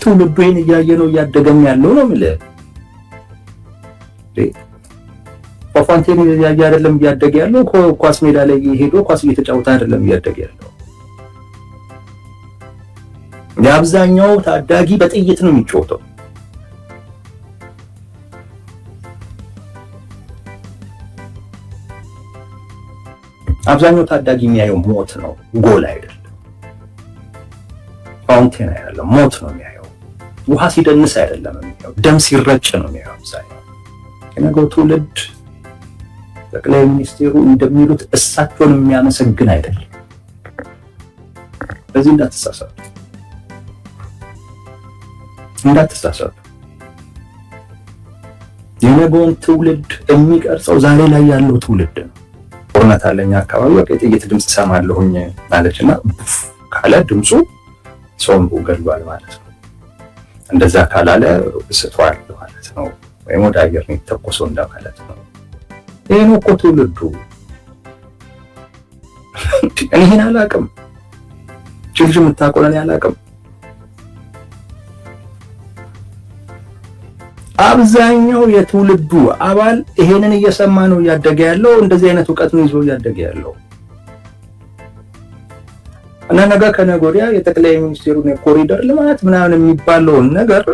ትውልዱ ይሄን እያየ ነው እያደገም ያለው ነው የምልህ። ፏፏንቴን እያየ አይደለም እያደገ ያለው፣ ኳስ ሜዳ ላይ ሄዶ ኳስ እየተጫወተ አይደለም እያደገ ያለው። የአብዛኛው ታዳጊ በጥይት ነው የሚጫወተው። አብዛኛው ታዳጊ የሚያየው ሞት ነው፣ ጎል አይደለም። ፋውንቴን አይደለም፣ ሞት ነው የሚያየው። ውሃ ሲደንስ አይደለም የሚያየው፣ ደም ሲረጭ ነው የሚያየው። አብዛኛው የነገው ትውልድ ጠቅላይ ሚኒስቴሩ እንደሚሉት እሳቸውን የሚያመሰግን አይደለም። በዚህ እንዳትሳሳቱ። የነገውን ትውልድ የሚቀርጸው ዛሬ ላይ ያለው ትውልድ ነው። ጦርነት አለኝ አካባቢ በቃ የጥይት ድምፅ ሰማለሁኝ ማለችና ካለ ድምፁ ሰውን ገድሏል ማለት ነው። እንደዛ ካላለ ስቷል ማለት ነው፣ ወይም ወደ አየር ነው የተኮሰው እንደማለት ነው። ይሄ ነው እኮ ትውልዱ። እኔን አላውቅም፣ ችግር የምታቆለን አላውቅም። አብዛኛው የትውልዱ አባል ይሄንን እየሰማ ነው እያደገ ያለው። እንደዚህ አይነት ዕውቀት ነው ይዞ እያደገ ያለው እና ነገ ከነገ ወዲያ የጠቅላይ ሚኒስቴሩን የኮሪደር ልማት ምናምን የሚባለውን ነገር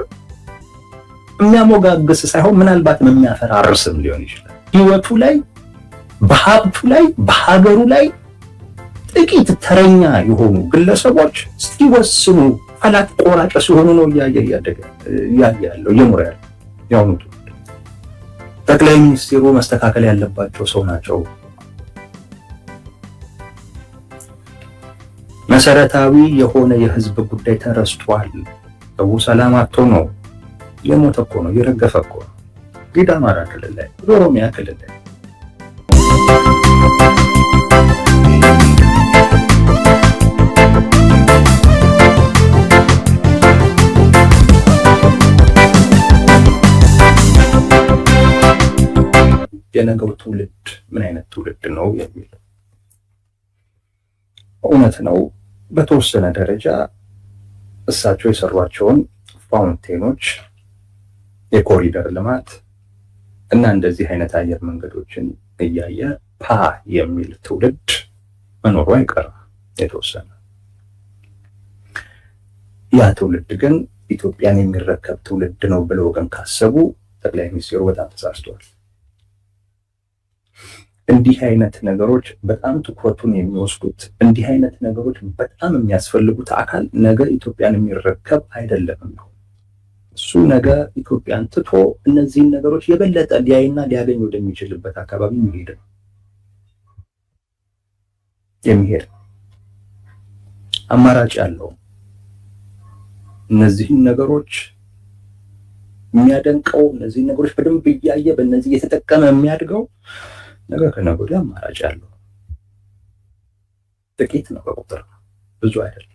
የሚያሞጋግስ ሳይሆን ምናልባትም የሚያፈራርስም ሊሆን ይችላል። ህይወቱ ላይ፣ በሀብቱ ላይ፣ በሀገሩ ላይ ጥቂት ተረኛ የሆኑ ግለሰቦች ሲወስኑ ፈላጭ ቆራጭ ሲሆኑ ነው እያየ ያለው እየኖረ ያለው። ያውኑ ጠቅላይ ሚኒስቴሩ መስተካከል ያለባቸው ሰው ናቸው። መሰረታዊ የሆነ የህዝብ ጉዳይ ተረስቷል። ሰው ሰላም አጥቶ ነው የሞተ እኮ ነው የረገፈ እኮ ነው። ጊዳ አማራ ክልል ላይ፣ ኦሮሚያ ክልል ላይ የነገው ትውልድ ምን አይነት ትውልድ ነው የሚለው እውነት ነው። በተወሰነ ደረጃ እሳቸው የሰሯቸውን ፋውንቴኖች፣ የኮሪደር ልማት እና እንደዚህ አይነት አየር መንገዶችን እያየ የሚል ትውልድ መኖሩ አይቀርም የተወሰነ። ያ ትውልድ ግን ኢትዮጵያን የሚረከብ ትውልድ ነው ብለው ግን ካሰቡ ጠቅላይ ሚኒስትሩ በጣም ተሳስተዋል። እንዲህ አይነት ነገሮች በጣም ትኩረቱን የሚወስዱት፣ እንዲህ አይነት ነገሮች በጣም የሚያስፈልጉት አካል ነገ ኢትዮጵያን የሚረከብ አይደለም ነው። እሱ ነገ ኢትዮጵያን ትቶ እነዚህን ነገሮች የበለጠ ሊያይና ሊያገኝ ወደሚችልበት አካባቢ የሚሄድ አማራጭ ያለው እነዚህን ነገሮች የሚያደንቀው፣ እነዚህን ነገሮች በደንብ እያየ በእነዚህ እየተጠቀመ የሚያድገው ነገር ከነገ ወዲያ አማራጭ ያለው ጥቂት ነው፣ በቁጥር ብዙ አይደለም።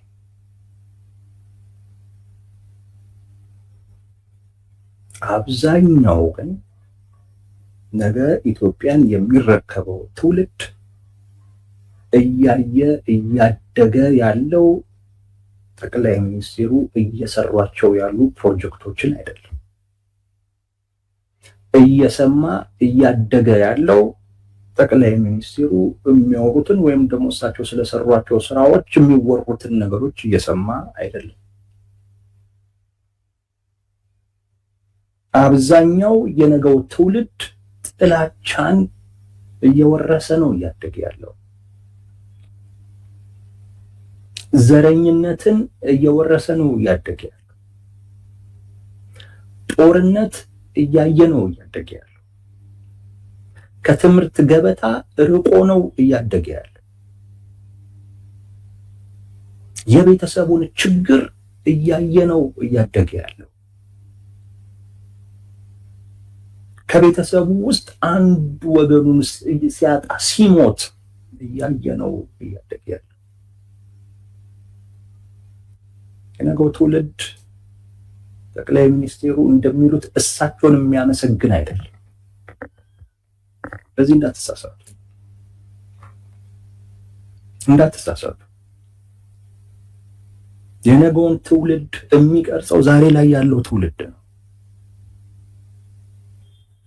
አብዛኛው ግን ነገ ኢትዮጵያን የሚረከበው ትውልድ እያየ እያደገ ያለው ጠቅላይ ሚኒስትሩ እየሰሯቸው ያሉ ፕሮጀክቶችን አይደለም። እየሰማ እያደገ ያለው ጠቅላይ ሚኒስትሩ የሚያወሩትን ወይም ደግሞ እሳቸው ስለሰሯቸው ስራዎች የሚወሩትን ነገሮች እየሰማ አይደለም። አብዛኛው የነገው ትውልድ ጥላቻን እየወረሰ ነው እያደገ ያለው። ዘረኝነትን እየወረሰ ነው እያደገ ያለው። ጦርነት እያየ ነው እያደገ ያለው። ከትምህርት ገበታ ርቆ ነው እያደገ ያለው። የቤተሰቡን ችግር እያየ ነው እያደገ ያለው። ከቤተሰቡ ውስጥ አንዱ ወገኑን ሲያጣ ሲሞት እያየ ነው እያደገ ያለው። የነገው ትውልድ ጠቅላይ ሚኒስቴሩ እንደሚሉት እሳቸውን የሚያመሰግን አይደለም። በዚህ እንዳትሳሳቱ። የነገውን ትውልድ የሚቀርጸው ዛሬ ላይ ያለው ትውልድ ነው።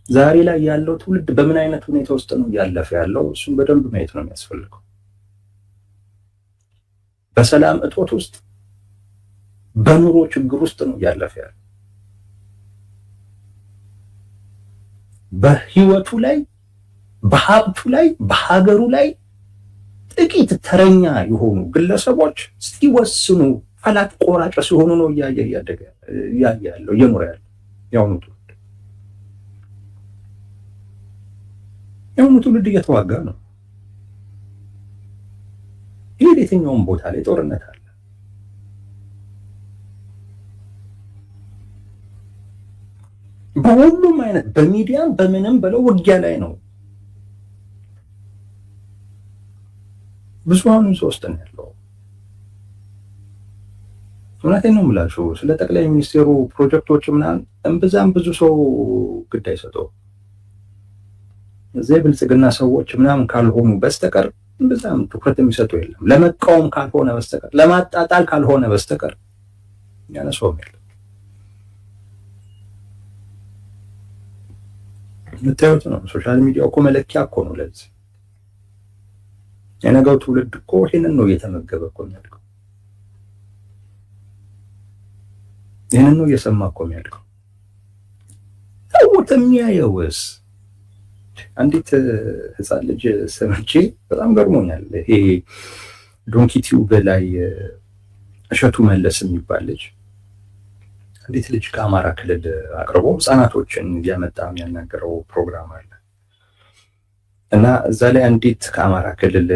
ዛሬ ላይ ያለው ትውልድ በምን አይነት ሁኔታ ውስጥ ነው እያለፈ ያለው? እሱን በደንብ ማየት ነው የሚያስፈልገው። በሰላም እጦት ውስጥ፣ በኑሮ ችግር ውስጥ ነው እያለፈ ያለው። በህይወቱ ላይ፣ በሀብቱ ላይ፣ በሀገሩ ላይ ጥቂት ተረኛ የሆኑ ግለሰቦች እስኪወስኑ ፈላጭ ቆራጭ ሲሆኑ ነው እያደገ ያለው እየኖረ ያለው ያሁኑ ትውልድ። ያሁኑ ትውልድ እየተዋጋ ነው። ይህ የትኛውም ቦታ ላይ ጦርነት አለ። በሁሉም አይነት በሚዲያም በምንም በለው ውጊያ ላይ ነው። ብዙሃኑ ሶስት ነው ያለው። እውነቴን ነው የምላችሁ። ስለ ጠቅላይ ሚኒስቴሩ ፕሮጀክቶች ምናምን እምብዛም ብዙ ሰው ግድ አይሰጠው። እዚህ ብልጽግና ሰዎች ምናምን ካልሆኑ በስተቀር እምብዛም ትኩረት የሚሰጡ የለም። ለመቃወም ካልሆነ በስተቀር ለማጣጣል ካልሆነ በስተቀር ያነሰውም የለም። የምታዩት ነው። ሶሻል ሚዲያው እኮ መለኪያ እኮ ነው ለዚህ። የነገው ትውልድ እኮ ይሄንን ነው እየተመገበ እኮ የሚያድገው። ይሄንን ነው እየሰማ እኮ የሚያድገው። ሰውት የሚያየውስ አንዲት ህፃን ልጅ ሰምቼ በጣም ገርሞኛል። ይሄ ዶንኪ ቲዩብ ላይ እሸቱ መለስ የሚባል ልጅ አንዲት ልጅ ከአማራ ክልል አቅርቦ ህፃናቶችን እያመጣ የሚያናገረው ፕሮግራም አለ እና እዛ ላይ አንዲት ከአማራ ክልል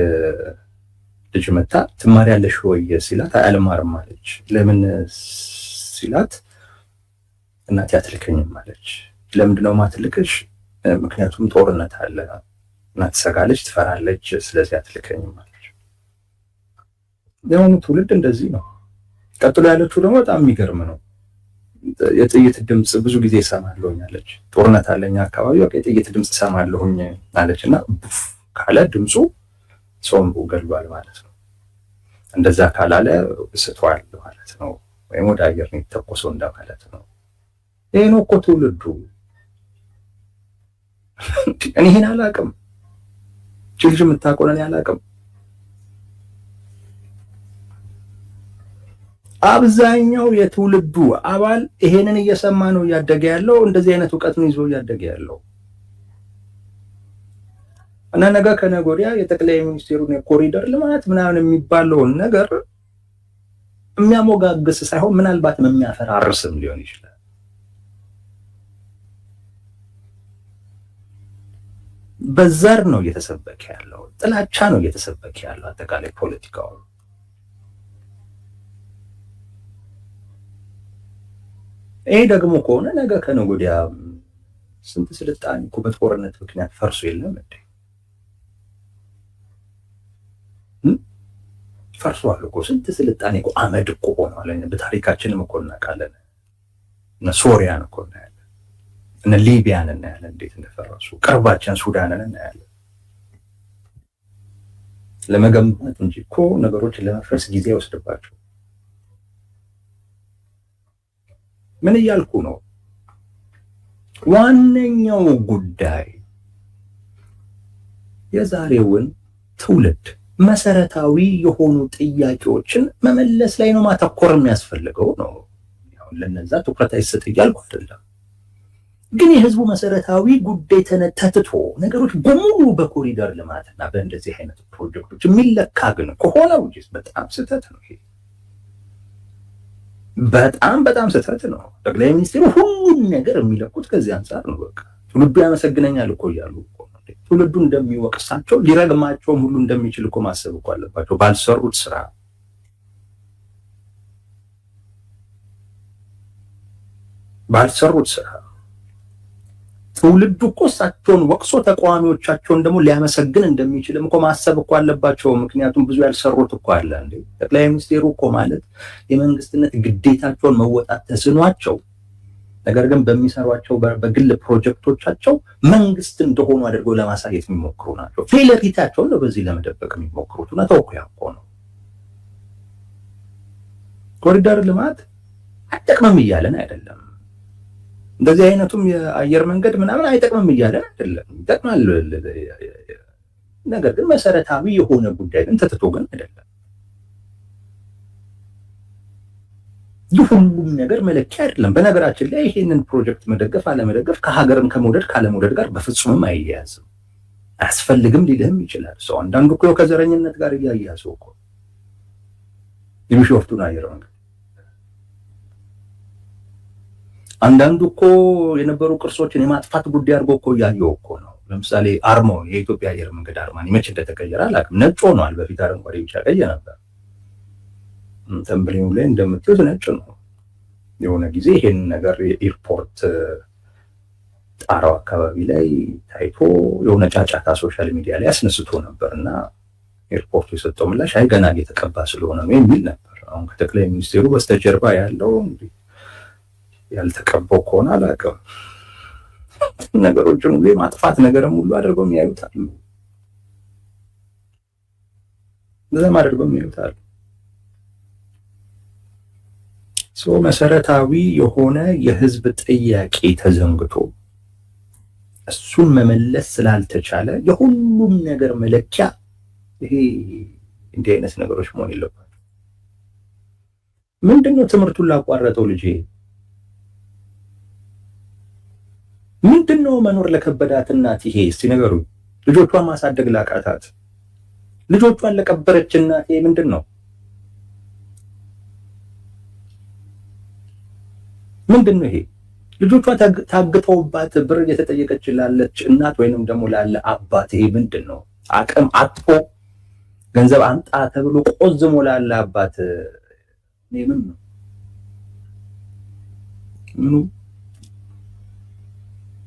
ልጅ መጣ። ትማሪያለሽ ወይ ሲላት አልማርም አለች። ለምን ሲላት እናቴ አትልከኝም አለች። ለምንድነው ማትልክሽ? ምክንያቱም ጦርነት አለ እና ትሰጋለች፣ ትፈራለች፣ ስለዚህ አትልከኝም አለች። የአሁኑ ትውልድ እንደዚህ ነው። ቀጥሎ ያለችው ደግሞ በጣም የሚገርም ነው። የጥይት ድምጽ ብዙ ጊዜ እሰማለሁኝ አለች። ጦርነት አለኛ አካባቢ በቃ የጥይት ድምጽ እሰማለሁኝ አለች እና ካለ ድምፁ ሰውን ገድሏል ማለት ነው። እንደዛ ካላለ ስቷል ማለት ነው፣ ወይም ወደ አየር ነው የተተኮሰው እንደማለት ነው። ይሄ ነው እኮ ትውልዱ። እኔ ይሄን አላውቅም። ችልጅ የምታውቀው እኔ አላውቅም። አብዛኛው የትውልዱ አባል ይሄንን እየሰማ ነው እያደገ ያለው። እንደዚህ አይነት እውቀት ነው ይዞ እያደገ ያለው እና ነገ ከነገ ወዲያ የጠቅላይ ሚኒስቴሩን የኮሪደር ልማት ምናምን የሚባለውን ነገር የሚያሞጋግስ ሳይሆን ምናልባትም የሚያፈራርስም ሊሆን ይችላል። በዘር ነው እየተሰበከ ያለው፣ ጥላቻ ነው እየተሰበከ ያለው አጠቃላይ ፖለቲካው። ይሄ ደግሞ ከሆነ ነገ ከነገ ወዲያ ስንት ስልጣኔ እኮ በጦርነት ምክንያት ፈርሶ የለም እንዴ? ፈርሷል እኮ ስንት ስልጣኔ እኮ አመድ እኮ ሆኗል። በታሪካችንም እኮ እናውቃለን። እነ ሶሪያን እኮ እናያለን፣ እነ ሊቢያን እናያለን እንዴት እንደፈረሱ። ቅርባችን ሱዳንን እናያለን። ለመገንባት እንጂ እኮ ነገሮችን ለመፍረስ ጊዜ ይወስድባቸው። ምን እያልኩ ነው? ዋነኛው ጉዳይ የዛሬውን ትውልድ መሰረታዊ የሆኑ ጥያቄዎችን መመለስ ላይ ነው ማተኮር የሚያስፈልገው ነው። ያው ለነዛ ትኩረት አይሰጥ እያልኩ አይደለም፣ ግን የህዝቡ መሰረታዊ ጉዳይ ተነተትቶ ነገሮች በሙሉ በኮሪደር ልማትና በእንደዚህ አይነት ፕሮጀክቶች የሚለካ ግን ከሆነ በጣም ስህተት ነው። ይሄ በጣም ስህተት ነው። ጠቅላይ ሚኒስትሩ ሁሉን ነገር የሚለኩት ከዚህ አንጻር ነው። በቃ ትውልዱ ያመሰግነኛል እኮ እያሉ እኮ ነው። ትውልዱ እንደሚወቅሳቸው ሊረግማቸውም ሁሉ እንደሚችል እኮ ማሰብ እኮ አለባቸው። ባልሰሩት ስራ ትውልዱ እኮ እሳቸውን ወቅሶ ተቃዋሚዎቻቸውን ደግሞ ሊያመሰግን እንደሚችልም እኮ ማሰብ እኮ አለባቸው። ምክንያቱም ብዙ ያልሰሩት እኮ አለ እንዴ። ጠቅላይ ሚኒስቴሩ እኮ ማለት የመንግስትነት ግዴታቸውን መወጣት ተስኗቸው፣ ነገር ግን በሚሰሯቸው በግል ፕሮጀክቶቻቸው መንግስት እንደሆኑ አድርገው ለማሳየት የሚሞክሩ ናቸው። ፌለሪታቸውን ነው በዚህ ለመደበቅ የሚሞክሩት። እውነታው እኮ ነው። ኮሪደር ልማት አይጠቅምም እያለን አይደለም። እንደዚህ አይነቱም የአየር መንገድ ምናምን አይጠቅምም እያለን አይደለም። ይጠቅማል። ነገር ግን መሰረታዊ የሆነ ጉዳይ ግን ተትቶ ግን አይደለም። የሁሉም ነገር መለኪያ አይደለም። በነገራችን ላይ ይሄንን ፕሮጀክት መደገፍ አለመደገፍ ከሀገርን ከመውደድ ካለመውደድ ጋር በፍጹምም አይያያዝም። አያስፈልግም ሊልህም ይችላል ሰው። አንዳንዱ እኮ ከዘረኝነት ጋር እያያዘው እኮ የቢሾፍቱን አየር መንገድ፣ አንዳንዱ እኮ የነበሩ ቅርሶችን የማጥፋት ጉዳይ አድርጎ እኮ እያየው እኮ ነው። ለምሳሌ አርማው የኢትዮጵያ አየር መንገድ አርማ መቼ እንደተቀየረ አላውቅም። ነጭ ሆኗል። በፊት አረንጓዴ፣ ቢጫ፣ ቀይ ነበር። ተምብሌኑ ላይ እንደምትዩት ነጭ ነው። የሆነ ጊዜ ይሄን ነገር የኤርፖርት ጣራው አካባቢ ላይ ታይቶ የሆነ ጫጫታ ሶሻል ሚዲያ ላይ አስነስቶ ነበር እና ኤርፖርቱ የሰጠው ምላሽ አይ ገና እየተቀባ ስለሆነ ነው የሚል ነበር። አሁን ከጠቅላይ ሚኒስቴሩ በስተጀርባ ያለው እንግዲህ ያልተቀባው ከሆነ አላውቅም። ነገሮችን ሁሉ ማጥፋት ነገርም ሁሉ አድርገው የሚያዩታል። ለዛም አድርገው የሚያዩታል። መሰረታዊ የሆነ የህዝብ ጥያቄ ተዘንግቶ እሱን መመለስ ስላልተቻለ የሁሉም ነገር መለኪያ ይሄ እንዲህ አይነት ነገሮች መሆን የለባቸው። ምንድነው ትምህርቱን ላቋረጠው ልጅ ምንድነው መኖር ለከበዳት እናት ይሄ እስቲ ነገሩ። ልጆቿን ማሳደግ ላቃታት ልጆቿን ለቀበረች እናት ይሄ ምንድነው? ምንድነው ይሄ? ልጆቿ ታግተውባት ብር እየተጠየቀች ላለች እናት ወይንም ደግሞ ላለ አባት ይሄ ምንድነው? አቅም አጥፎ ገንዘብ አምጣ ተብሎ ቆዝሞ ላለ አባት ይሄ ምን ነው?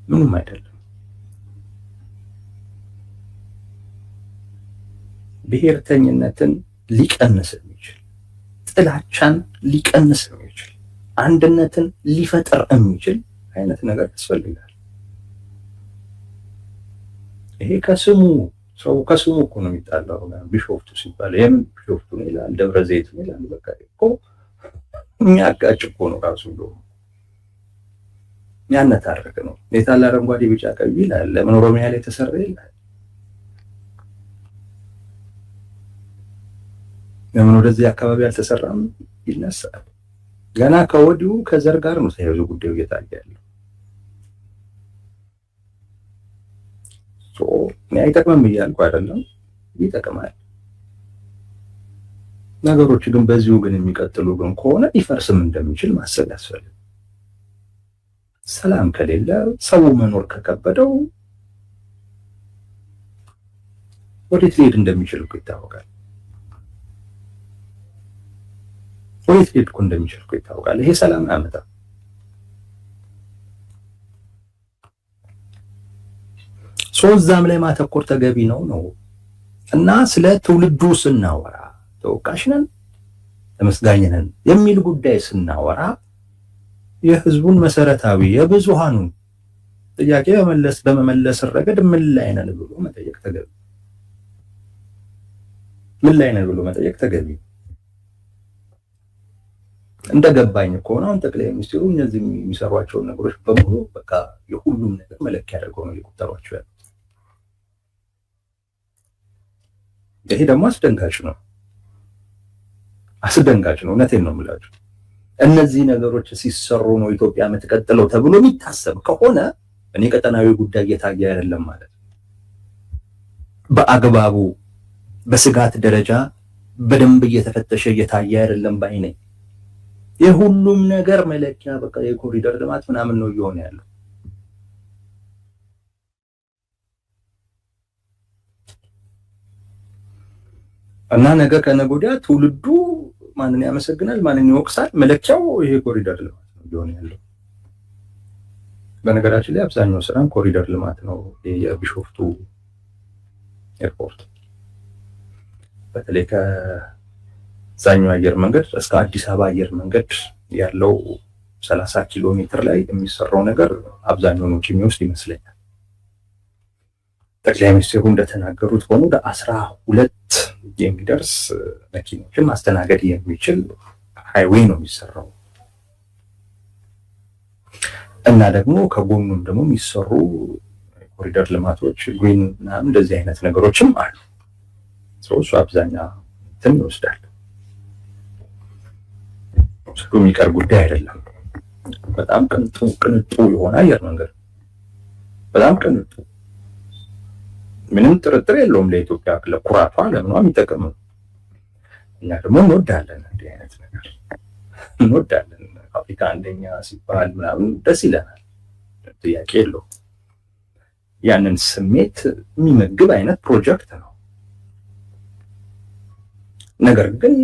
ምንም አይደለም። ብሔርተኝነትን ሊቀንስ የሚችል ጥላቻን ሊቀንስ የሚችል አንድነትን ሊፈጥር የሚችል አይነት ነገር ያስፈልጋል። ይሄ ከስሙ ሰው ከስሙ እኮ ነው የሚጣላው። ቢሾፍቱ ሲባል የምን ቢሾፍቱ ነው ይላል፣ ደብረ ዘይት ነው ይላል። በቃ እኮ የሚያጋጭ እኮ ነው ራሱ ነው ያነታረከ ነው። የታለ አረንጓዴ ቢጫ ቀይ ይላል፣ ለምን ኦሮሚያ ላይ ተሰራ ይላል፣ ለምን ወደዚህ አካባቢ አልተሰራም ይነሳል። ገና ከወዲሁ ከዘር ጋር ነው ተያይዞ ጉዳዩ እየታየ ያለው። አይጠቅምም እያልኩ አይደለም፣ ይጠቅማል። ነገሮች ግን በዚሁ ግን የሚቀጥሉ ግን ከሆነ ሊፈርስም እንደሚችል ማሰብ ያስፈልጋል። ሰላም ከሌለ ሰው መኖር ከከበደው ወዴት ሊሄድ እንደሚችል እኮ ይታወቃል። ወዴት ሊሄድ እኮ እንደሚችል እኮ ይታወቃል። ይሄ ሰላም አያመጣም። እዛም ላይ ማተኮር ተገቢ ነው እና ስለ ትውልዱ ስናወራ ተወቃሽ ነን ተመስጋኝ ነን የሚል ጉዳይ ስናወራ የህዝቡን መሰረታዊ የብዙሃኑን ጥያቄ በመመለስ ረገድ ምን ላይ ነን ብሎ መጠየቅ ተገቢ። ምን ላይ ነን ብሎ መጠየቅ ተገቢ። እንደገባኝ ከሆነ አሁን ጠቅላይ ሚኒስትሩ እነዚህ የሚሰሯቸውን ነገሮች በሙሉ በቃ የሁሉም ነገር መለኪያ አድርገው ነው የቆጠሯቸው ያሉት። ይሄ ደግሞ አስደንጋጭ ነው። እውነቴን ነው የምላችሁ። እነዚህ ነገሮች ሲሰሩ ነው ኢትዮጵያ የምትቀጥለው ተብሎ የሚታሰብ ከሆነ እኔ ቀጠናዊ ጉዳይ እየታየ አይደለም ማለት ነው። በአግባቡ በስጋት ደረጃ በደንብ እየተፈተሸ እየታየ አይደለም ባይ ነኝ። የሁሉም ነገር መለኪያ በቃ የኮሪደር ልማት ምናምን ነው እየሆነ ያለው። እና ነገ ከነገ ወዲያ ትውልዱ ማንን ያመሰግናል፣ ማንን ይወቅሳል? መለኪያው ይሄ ኮሪደር ልማት ነው እየሆነ ያለው። በነገራችን ላይ አብዛኛው ስራም ኮሪደር ልማት ነው። የቢሾፍቱ ኤርፖርት በተለይ ከዛኛው አየር መንገድ እስከ አዲስ አበባ አየር መንገድ ያለው 30 ኪሎ ሜትር ላይ የሚሰራው ነገር አብዛኛውን ወጪ የሚወስድ ይመስለኛል። ጠቅላይ ሚኒስትሩ እንደተናገሩት ሆኖ ወደ 12 የሚደርስ መኪኖችን ማስተናገድ የሚችል ሃይዌይ ነው የሚሰራው እና ደግሞ ከጎኑም ደግሞ የሚሰሩ ኮሪደር ልማቶች ግሪን ምናምን እንደዚህ አይነት ነገሮችም አሉ። እሱ አብዛኛው እንትን ይወስዳል። እሱ የሚቀር ጉዳይ አይደለም። በጣም ቅንጡ የሆነ አየር መንገድ በጣም ቅንጡ፣ ምንም ጥርጥር የለውም። ለኢትዮጵያ ለኩራቷ ለምኗ የሚጠቅም ነው። እኛ ደግሞ እንወዳለን፣ እንዲህ አይነት ነገር እንወዳለን። አፍሪካ አንደኛ ሲባል ምናምን ደስ ይለናል፣ ጥያቄ የለውም። ያንን ስሜት የሚመግብ አይነት ፕሮጀክት ነው። ነገር ግን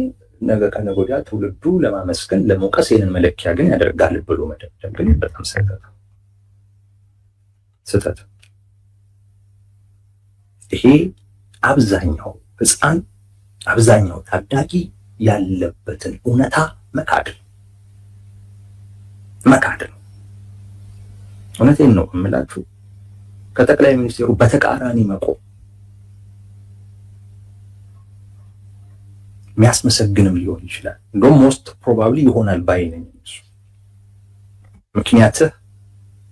ነገ ከነገ ወዲያ ትውልዱ ለማመስገን ለመውቀስ ይህንን መለኪያ ግን ያደርጋል ብሎ መደምደም ግን በጣም ስህተት። ይሄ አብዛኛው ሕፃን አብዛኛው ታዳጊ ያለበትን እውነታ መካድ ነው። እውነቴን ነው የምላችሁ። ከጠቅላይ ሚኒስትሩ በተቃራኒ መቆም የሚያስመሰግንም ሊሆን ይችላል። እንደውም ሞስት ፕሮባብሊ ይሆናል ባይ ነኝ። ምክንያትህ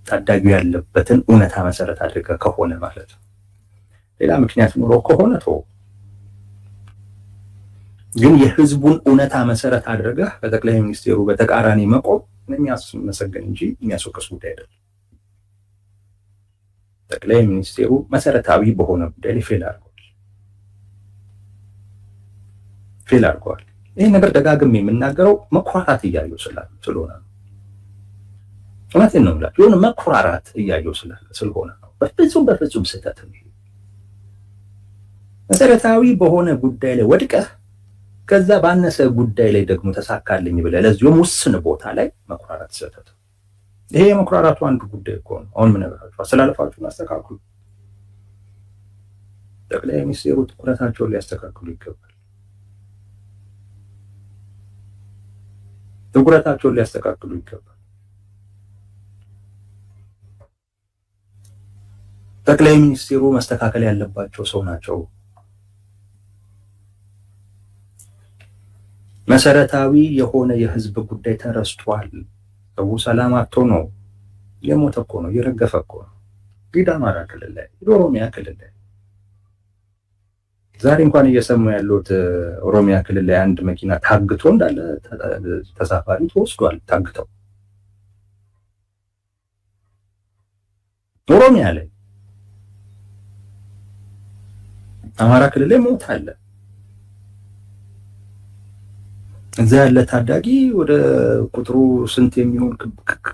ታዳጊው ያለበትን እውነታ መሰረት አድርገህ ከሆነ ማለት ነው። ሌላ ምክንያት ኑሮ ከሆነ ተው። ግን የህዝቡን እውነታ መሰረት አድርገህ ከጠቅላይ ሚኒስትሩ በተቃራኒ መቆም የሚያስመሰግን እንጂ የሚያስወቅስ ጉዳይ አይደለም። ጠቅላይ ሚኒስትሩ መሰረታዊ በሆነ ጉዳይ ላይ ፌል አድርገዋል። ይህ ነገር ደጋግሜ የምናገረው መኩራራት እያየሁ ስለሆነ ነው። እውነቴን ነው የምላችሁ። የሆነ መኩራራት እያየሁ ስለሆነ ነው። በፍጹም ስህተት ነው። መሰረታዊ በሆነ ጉዳይ ላይ ወድቀህ ከዛ ባነሰ ጉዳይ ላይ ደግሞ ተሳካልኝ ብለህ ለዚሁም ውስን ቦታ ላይ መኩራራት ስህተት። ይሄ የመኩራራቱ አንዱ ጉዳይ እኮ ነው። አሁን ምን ነገራችሁ? አስተላለፋችሁን አስተካክሉ። ጠቅላይ ሚኒስትሩ ትኩረታቸውን ሊያስተካክሉ ይገባል። ጠቅላይ ሚኒስትሩ መስተካከል ያለባቸው ሰው ናቸው። መሰረታዊ የሆነ የህዝብ ጉዳይ ተረስቷል። ሰው ሰላም አጥቶ ነው የሞተ እኮ ነው የረገፈ እኮ ነው። ሂድ አማራ ክልል ላይ፣ ሂድ ኦሮሚያ ክልል ላይ። ዛሬ እንኳን እየሰሙ ያሉት ኦሮሚያ ክልል ላይ አንድ መኪና ታግቶ እንዳለ ተሳፋሪ ተወስዷል። ታግተው ኦሮሚያ ላይ፣ አማራ ክልል ላይ ሞት አለ። እዛ ያለ ታዳጊ ወደ ቁጥሩ ስንት የሚሆን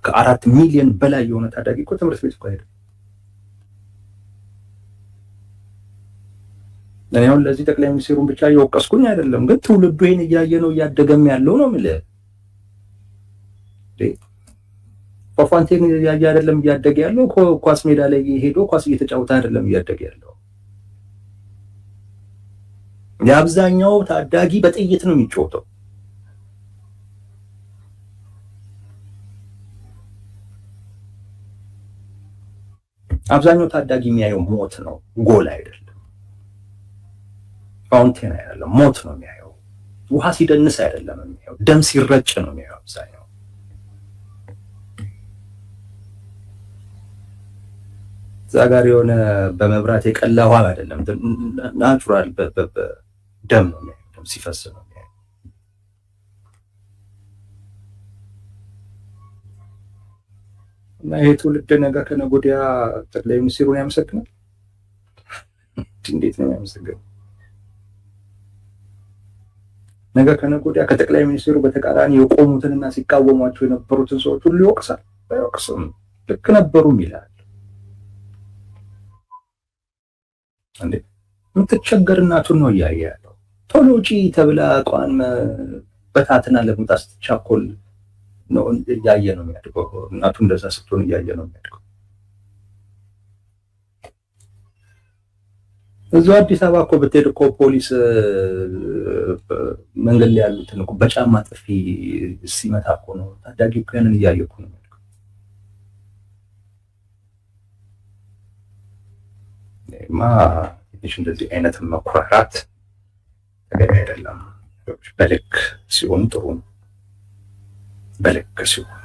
ከ4 ሚሊዮን በላይ የሆነ ታዳጊ እኮ ትምህርት ቤት እኮ አይደለም። እኔ አሁን ለዚህ ጠቅላይ ሚኒስትሩን ብቻ እየወቀስኩኝ አይደለም፣ ግን ትውልዱ ይሄን እያየ ነው እያደገም ያለው ነው የምልህ። ፏፏንቴን እያየ አይደለም እያደገ ያለው፣ ኳስ ሜዳ ላይ ሄዶ ኳስ እየተጫወተ አይደለም እያደገ ያለው። የአብዛኛው ታዳጊ በጥይት ነው የሚጫወተው። አብዛኛው ታዳጊ የሚያየው ሞት ነው፣ ጎል አይደለም። ፋውንቴን አይደለም፣ ሞት ነው የሚያየው። ውሃ ሲደንስ አይደለም የሚያየው፣ ደም ሲረጭ ነው የሚያየው አብዛኛው። እዛ ጋር የሆነ በመብራት የቀላ ውሃ አይደለም፣ ናቹራል ደም ነው የሚያየው፣ ደም ሲፈስ ነው የሚያየው። እና ይሄ ትውልድ ነገ ከነገ ወዲያ ጠቅላይ ሚኒስትሩን ያመሰግናል። እንዴት ነው የሚያመሰግነው? ነገ ከነገ ወዲያ ከጠቅላይ ሚኒስትሩ በተቃራኒ የቆሙትንና ሲቃወሟቸው የነበሩትን ሰዎች ሁሉ ይወቅሳል። አይወቅስም። ልክ ነበሩም ይላል። እንዴ የምትቸገር እናቱን ነው እያየ ያለው። ቶሎ ውጪ ተብላ እቋን በታትና ለመውጣት ስትቻኮል ነው እያየ ነው የሚያድገው። እናቱ እንደዛ ስትሆን እያየ ነው የሚያድገው። እዛው አዲስ አበባ እኮ ብትሄድ እኮ ፖሊስ መንገድ ላይ ያሉትን እኮ በጫማ ጥፊ ሲመታ እኮ ነው ታዳጊ እኮ ያንን እያየ እኮ ነው የሚያድገው። ትንሽ እንደዚህ አይነት መኩራራት ተገቢ አይደለም። በልክ ሲሆን ጥሩ ነው። በልክ ሲሆን